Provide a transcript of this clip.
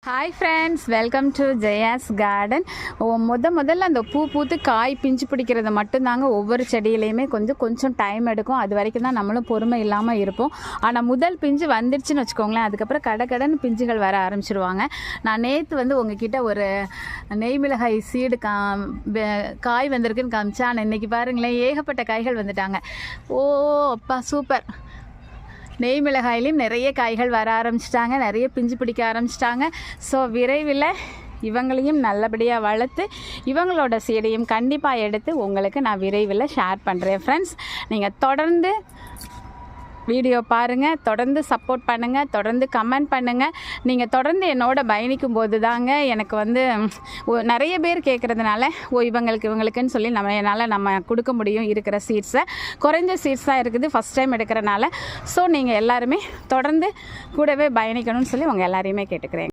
Hi friends, welcome to Jaya's garden. முதல்ல அந்த பூ பூத்து காய் பிஞ்சு பிடிக்கிறது மட்டும்தாங்க ஒவ்வொரு செடியிலையுமே கொஞ்சம் டைம் எடுக்கும். அது வரைக்கும் தான் நம்மளும் பொறுமை இல்லாமல் இருப்போம். ஆனால் முதல் பிஞ்சு வந்துடுச்சுன்னு வச்சுக்கோங்களேன், அதுக்கப்புறம் கடன் பிஞ்சுகள் வர ஆரம்பிச்சிருவாங்க. நான் நேற்று உங்ககிட்ட ஒரு நெய் மிளகாய் சீடு காய் வந்திருக்குன்னு காமிச்சா, ஆனால் இன்றைக்கி பாருங்களேன் ஏகப்பட்ட காய்கள் வந்துட்டாங்க. ஓ அப்பா சூப்பர்! நெய் மிளகாயிலையும் நிறைய காய்கள் வர ஆரம்பிச்சிட்டாங்க, நிறைய பிஞ்சு பிடிக்க ஆரம்பிச்சிட்டாங்க. ஸோ விரைவில் இவங்களையும் நல்லபடியாக வளர்த்து இவங்களோட சீடையும் கண்டிப்பாக எடுத்து உங்களுக்கு நான் விரைவில் ஷேர் பண்ணுறேன். ஃப்ரெண்ட்ஸ், நீங்கள் தொடர்ந்து வீடியோ பாருங்கள், தொடர்ந்து சப்போர்ட் பண்ணுங்கள், தொடர்ந்து கமெண்ட் பண்ணுங்கள். நீங்கள் தொடர்ந்து என்னோட பயணிக்கும் போது தாங்க எனக்கு நிறைய பேர் கேட்குறதுனால இவங்களுக்குன்னு சொல்லி நம்ம கொடுக்க முடியும். இருக்கிற சீட்ஸை குறைஞ்ச சீட்ஸ் தான் இருக்குது ஃபஸ்ட் டைம் எடுக்கிறனால. ஸோ நீங்கள் எல்லாருமே தொடர்ந்து கூடவே பயணிக்கணும்னு சொல்லி உங்கள் எல்லாரையுமே கேட்டுக்கிறேன்.